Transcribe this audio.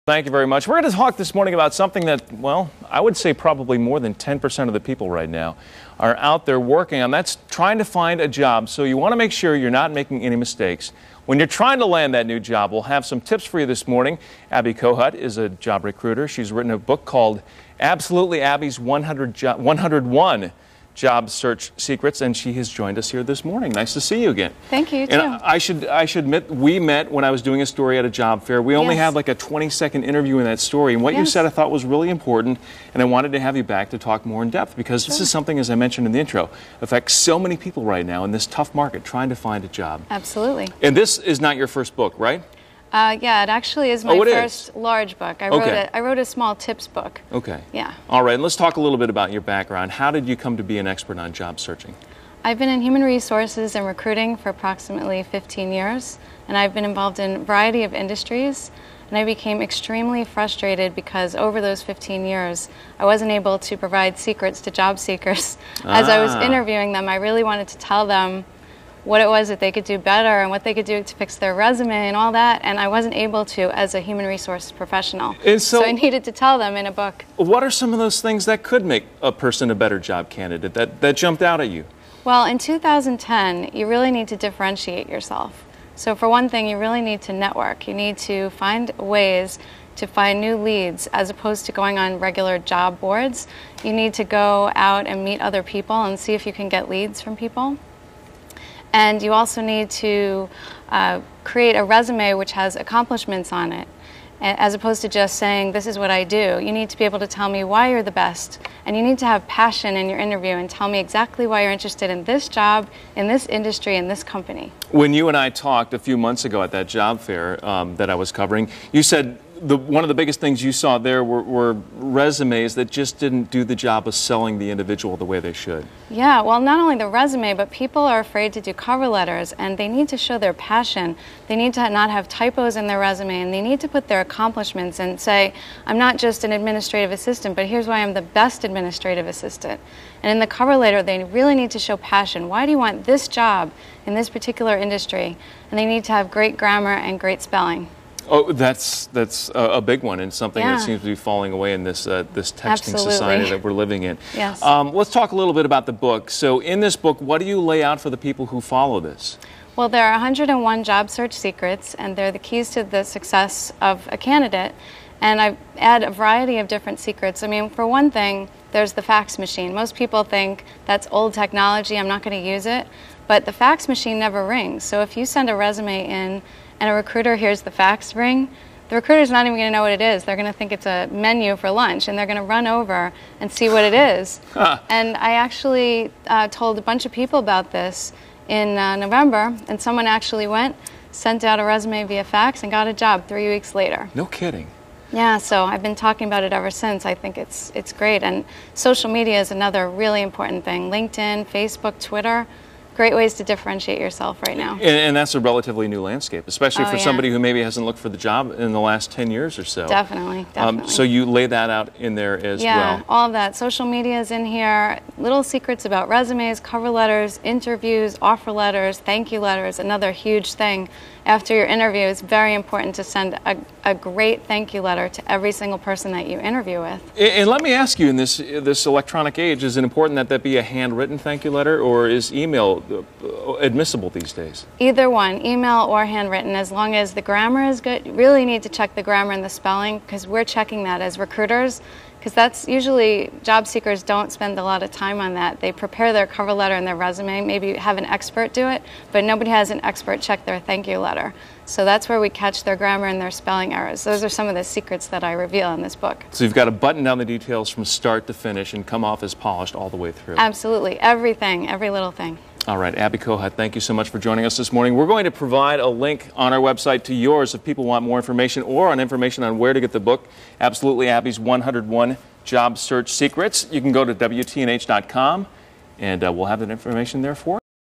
Thank you very much. We're going to talk this morning about something that, well, I would say probably more than 10% of the people right now are out there working on. That's trying to find a job. So you want to make sure you're not making any mistakes. When you're trying to land that new job, we'll have some tips for you this morning. Abby Kohut is a job recruiter. She's written a book called Absolutely Abby's 101 Job Search Secrets, and she has joined us here this morning. Nice to see you again. Thank you, too. And I should admit, we met when I was doing a story at a job fair. We only had like a 20-second interview in that story, and what you said I thought was really important, and I wanted to have you back to talk more in depth because this is something, as I mentioned in the intro, affects so many people right now in this tough market trying to find a job. Absolutely. And this is not your first book, right? Yeah, it actually is my first large book. I wrote a small tips book. Okay. Yeah. All right, and let's talk a little bit about your background. How did you come to be an expert on job searching? I've been in human resources and recruiting for approximately 15 years, and I've been involved in a variety of industries, and I became extremely frustrated because over those 15 years, I wasn't able to provide secrets to job seekers. As I was interviewing them, I really wanted to tell them what it was that they could do better and what they could do to fix their resume and all that, and I wasn't able to as a human resources professional. And so I needed to tell them in a book. What are some of those things that could make a person a better job candidate that jumped out at you? Well, in 2010, you really need to differentiate yourself. So for one thing, you really need to network. You need to find ways to find new leads as opposed to going on regular job boards. You need to go out and meet other people and see if you can get leads from people. And you also need to create a resume which has accomplishments on it, as opposed to just saying, this is what I do. You need to be able to tell me why you're the best, and you need to have passion in your interview and tell me exactly why you're interested in this job, in this industry, in this company. When you and I talked a few months ago at that job fair that I was covering, you said one of the biggest things you saw there were resumes that just didn't do the job of selling the individual the way they should. Yeah, well, not only the resume, but people are afraid to do cover letters, and they need to show their passion. They need to not have typos in their resume, and they need to put their accomplishments and say, I'm not just an administrative assistant, but here's why I'm the best administrative assistant. And in the cover letter, they really need to show passion. Why do you want this job in this particular industry? And they need to have great grammar and great spelling. Oh, that's a big one, and something that seems to be falling away in this texting society that we're living in. Yes. Let's talk a little bit about the book. So in this book, what do you lay out for the people who follow this? Well, there are 101 job search secrets, and they're the keys to the success of a candidate. And I add a variety of different secrets. I mean, for one thing, there's the fax machine. Most people think that's old technology, I'm not going to use it. But the fax machine never rings. So if you send a resume in and a recruiter hears the fax ring, the recruiter's not even going to know what it is. They're going to think it's a menu for lunch, and they're going to run over and see what it is. And I actually told a bunch of people about this in November, and someone actually went, sent out a resume via fax, and got a job 3 weeks later. No kidding. Yeah, so I've been talking about it ever since. I think it's great. And social media is another really important thing. LinkedIn, Facebook, Twitter. Great ways to differentiate yourself right now. And that's a relatively new landscape, especially for somebody who maybe hasn't looked for the job in the last 10 years or so. Definitely, definitely. So you lay that out in there as well. Yeah, all of that. Social media is in here. Little secrets about resumes, cover letters, interviews, offer letters, thank you letters, another huge thing. After your interview, it's very important to send a great thank you letter to every single person that you interview with. And let me ask you, in this electronic age, is it important that that be a handwritten thank you letter, or is email admissible these days? Either one, email or handwritten, as long as the grammar is good. You really need to check the grammar and the spelling, because we're checking that as recruiters, because that's usually, job seekers don't spend a lot of time on that. They prepare their cover letter and their resume, maybe have an expert do it, but nobody has an expert check their thank you letter. So that's where we catch their grammar and their spelling errors. Those are some of the secrets that I reveal in this book. So you've got to button down the details from start to finish and come off as polished all the way through. Absolutely, everything, every little thing. All right, Abby Kohut, thank you so much for joining us this morning. We're going to provide a link on our website to yours if people want more information or on information on where to get the book, Absolutely Abby's 101 Job Search Secrets. You can go to WTNH.com, and we'll have that information there for you.